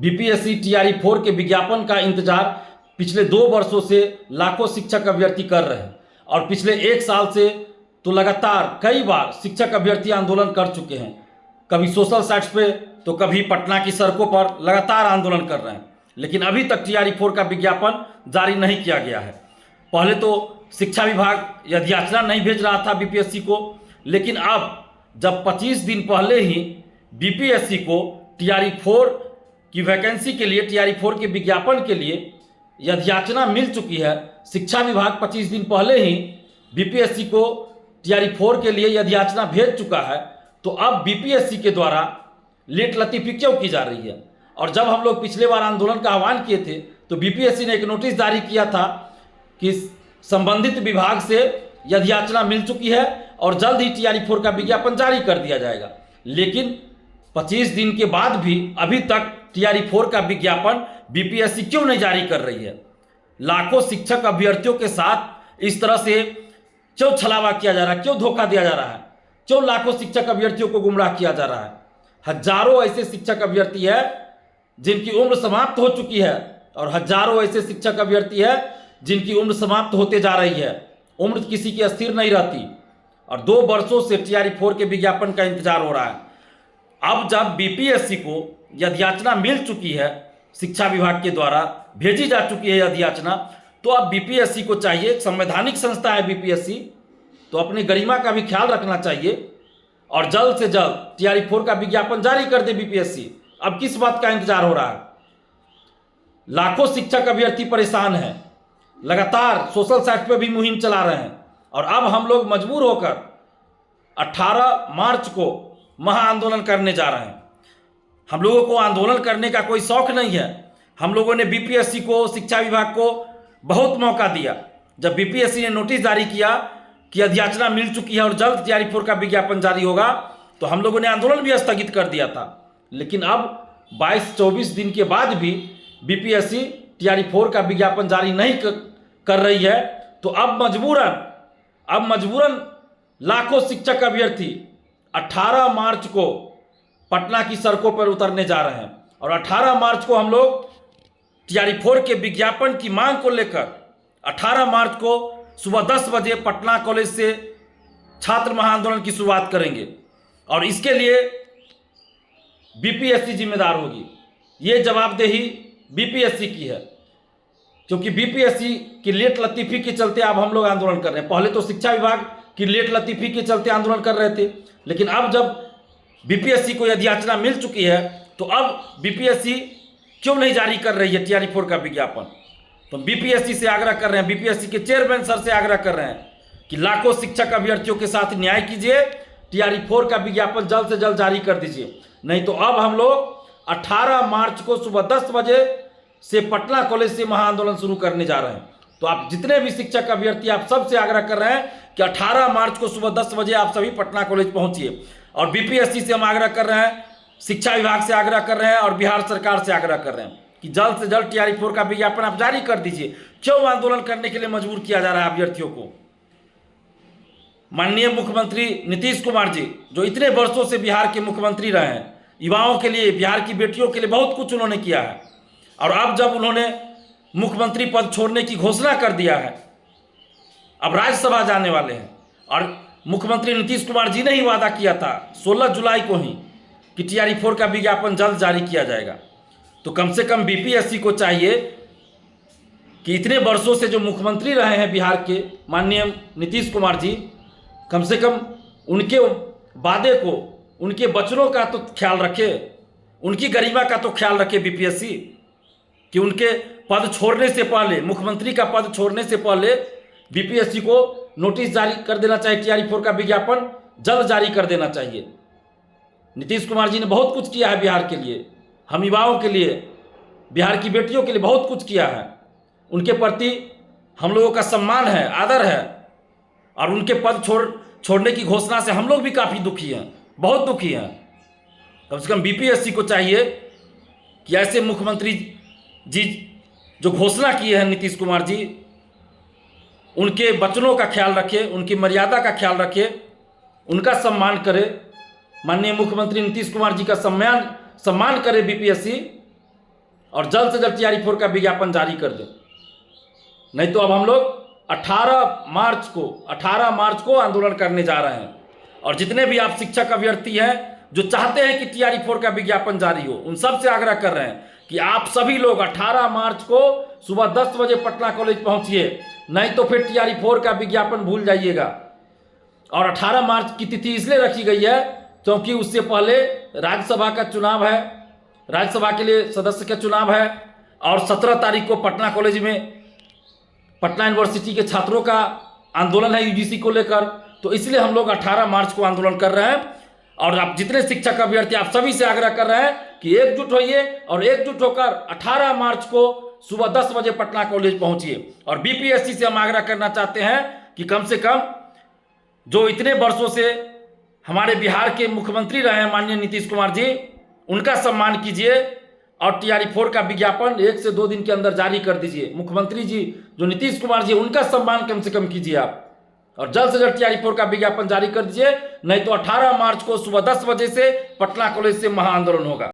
BPSC TRE 4 के विज्ञापन का इंतजार पिछले 2 वर्षों से लाखों शिक्षक अभ्यर्थी कर रहे हैं और पिछले 1 साल से तो लगातार कई बार शिक्षक अभ्यर्थी आंदोलन कर चुके हैं। कभी सोशल साइट्स पे तो कभी पटना की सड़कों पर लगातार आंदोलन कर रहे हैं, लेकिन अभी तक टीआरई 4 का विज्ञापन जारी नहीं किया गया है। पहले तो शिक्षा विभाग याचना नहीं भेज रहा था बीपीएससी को, लेकिन अब जब 25 दिन पहले ही बीपीएससी को टीआरई 4 की वैकेंसी के लिए, टीआरई 4 के विज्ञापन के लिए याचना मिल चुकी है, शिक्षा विभाग 25 दिन पहले ही बीपीएससी को टीआरई 4 के लिए याचना भेज चुका है, तो अब बीपीएससी के द्वारा लेट लतीफी क्यों की जा रही है? और जब हम लोग पिछले बार आंदोलन का आह्वान किए थे तो बीपीएससी ने एक नोटिस जारी किया था कि संबंधित विभाग से याचना मिल चुकी है और जल्द ही टीआरई 4 का विज्ञापन जारी कर दिया जाएगा। लेकिन 25 दिन के बाद भी अभी तक टीआरई 4 का विज्ञापन बीपीएससी क्यों नहीं जारी कर रही है? लाखों शिक्षक अभ्यर्थियों के साथ इस तरह से क्यों छलावा किया जा रहा है, क्यों धोखा दिया जा रहा है, क्यों लाखों शिक्षक अभ्यर्थियों को गुमराह किया जा रहा है? हजारों ऐसे शिक्षक अभ्यर्थी है जिनकी उम्र समाप्त हो चुकी है और हजारों ऐसे शिक्षक अभ्यर्थी है जिनकी उम्र समाप्त होते जा रही है। उम्र किसी की अस्थिर नहीं रहती और 2 वर्षों से टीआरई 4 के विज्ञापन का इंतजार हो रहा है। अब जब बीपीएससी को याचना मिल चुकी है, शिक्षा विभाग के द्वारा भेजी जा चुकी है याचना, तो अब बीपीएससी को चाहिए, संवैधानिक संस्था है बीपीएससी, तो अपनी गरिमा का भी ख्याल रखना चाहिए और जल्द से जल्द टीआरई 4 का विज्ञापन जारी कर दे बीपीएससी। अब किस बात का इंतजार हो रहा है? लाखों शिक्षक अभ्यर्थी परेशान हैं, लगातार सोशल साइट पे भी मुहिम चला रहे हैं और अब हम लोग मजबूर होकर 18 मार्च को महाआंदोलन करने जा रहे हैं। हम लोगों को आंदोलन करने का कोई शौक नहीं है। हम लोगों ने बीपीएससी को, शिक्षा विभाग को बहुत मौका दिया। जब बीपीएससी ने नोटिस जारी किया कि याचना मिल चुकी है और जल्द टीआरई 4 का विज्ञापन जारी होगा, तो हम लोगों ने आंदोलन भी स्थगित कर दिया था। लेकिन अब 22-24 दिन के बाद भी बीपीएससी टीआरई 4 का विज्ञापन जारी नहीं कर रही है, तो अब मजबूरन लाखों शिक्षक अभ्यर्थी 18 मार्च को पटना की सड़कों पर उतरने जा रहे हैं और 18 मार्च को हम लोग टीआरई 4 के विज्ञापन की मांग को लेकर 18 मार्च को सुबह 10 बजे पटना कॉलेज से छात्र महाआंदोलन की शुरुआत करेंगे और इसके लिए बीपीएससी जिम्मेदार होगी। ये जवाबदेही बीपीएससी की है, क्योंकि बीपीएससी की लेट लतीफी के चलते अब हम लोग आंदोलन कर रहे हैं। पहले तो शिक्षा विभाग की लेट लतीफी के चलते आंदोलन कर रहे थे, लेकिन अब जब बीपीएससी को याचना मिल चुकी है, तो अब बीपीएससी क्यों नहीं जारी कर रही है टीआरई 4 का विज्ञापन? तो बीपीएससी से आग्रह कर रहे हैं, बीपीएससी के चेयरमैन सर से आग्रह कर रहे हैं कि लाखों शिक्षक अभ्यर्थियों के साथ न्याय कीजिए, टीआरई 4 का विज्ञापन जल्द से जल्द जारी कर दीजिए। नहीं तो अब हम लोग 18 मार्च को सुबह 10 बजे से पटना कॉलेज से महाआंदोलन शुरू करने जा रहे हैं। तो आप जितने भी शिक्षक अभ्यर्थी, आप सबसे आग्रह कर रहे हैं कि 18 मार्च को सुबह 10 बजे आप सभी पटना कॉलेज पहुंचिए। और बीपीएससी से हम आग्रह कर रहे हैं, शिक्षा विभाग से आग्रह कर रहे हैं और बिहार सरकार से आग्रह कर रहे हैं कि जल्द से जल्द टीआरई 4 का विज्ञापन आप जारी कर दीजिए। क्यों आंदोलन करने के लिए मजबूर किया जा रहा है अभ्यर्थियों को? माननीय मुख्यमंत्री नीतीश कुमार जी, जो इतने वर्षों से बिहार के मुख्यमंत्री रहे हैं, युवाओं के लिए, बिहार की बेटियों के लिए बहुत कुछ उन्होंने किया है, और अब जब उन्होंने मुख्यमंत्री पद छोड़ने की घोषणा कर दिया है, अब राज्यसभा जाने वाले हैं और मुख्यमंत्री नीतीश कुमार जी ने ही वादा किया था 16 जुलाई को ही कि टीआरई 4 का विज्ञापन जल्द जारी किया जाएगा। तो कम से कम बीपीएससी को चाहिए कि इतने वर्षों से जो मुख्यमंत्री रहे हैं बिहार के माननीय नीतीश कुमार जी, कम से कम उनके वादे को, उनके वचनों का तो ख्याल रखे, उनकी गरिमा का तो ख्याल रखे बीपीएससी, कि उनके पद छोड़ने से पहले, मुख्यमंत्री का पद छोड़ने से पहले बीपीएससी को नोटिस जारी कर देना चाहिए, टीआरई 4 का विज्ञापन जल्द जारी कर देना चाहिए। नीतीश कुमार जी ने बहुत कुछ किया है बिहार के लिए, हम युवाओं के लिए, बिहार की बेटियों के लिए बहुत कुछ किया है। उनके प्रति हम लोगों का सम्मान है, आदर है, और उनके पद छोड़ने की घोषणा से हम लोग भी काफ़ी दुखी हैं, बहुत दुखी हैं। कम से कम बीपीएससी को चाहिए कि ऐसे मुख्यमंत्री जी जो घोषणा किए हैं नीतीश कुमार जी, उनके वचनों का ख्याल रखे, उनकी मर्यादा का ख्याल रखे, उनका सम्मान करे। माननीय मुख्यमंत्री नीतीश कुमार जी का सम्मान करे बीपीएससी, और जल्द से जल्द टीआरई 4 का विज्ञापन जारी कर दें। नहीं तो अब हम लोग 18 मार्च को आंदोलन करने जा रहे हैं। और जितने भी आप शिक्षक अभ्यर्थी हैं जो चाहते हैं कि टीआरई 4 का विज्ञापन जारी हो, उन सब से आग्रह कर रहे हैं कि आप सभी लोग 18 मार्च को सुबह 10 बजे पटना कॉलेज पहुंचिए, नहीं तो फिर टीआरई 4 का विज्ञापन भूल जाइएगा। और 18 मार्च की तिथि इसलिए रखी गई है क्योंकि उससे पहले राज्यसभा का चुनाव है, राज्यसभा के लिए सदस्य का चुनाव है, और 17 तारीख को पटना कॉलेज में पटना यूनिवर्सिटी के छात्रों का आंदोलन है यूजीसी को लेकर। तो इसलिए हम लोग 18 मार्च को आंदोलन कर रहे हैं। और आप जितने शिक्षक अभ्यर्थी, आप सभी से आग्रह कर रहे हैं कि एकजुट होइए और एकजुट होकर 18 मार्च को सुबह 10 बजे पटना कॉलेज पहुंचिए। और बीपीएससी से हम आग्रह करना चाहते हैं कि कम से कम जो इतने वर्षों से हमारे बिहार के मुख्यमंत्री रहे हैं माननीय नीतीश कुमार जी, उनका सम्मान कीजिए और टीआरई 4 का विज्ञापन 1 से 2 दिन के अंदर जारी कर दीजिए। मुख्यमंत्री जी जो नीतीश कुमार जी, उनका सम्मान कम से कम कीजिए आप, और जल्द से जल्द टीआरई 4 का विज्ञापन जारी कर दीजिए। नहीं तो 18 मार्च को सुबह 10 बजे से पटना कॉलेज से महा आंदोलन होगा।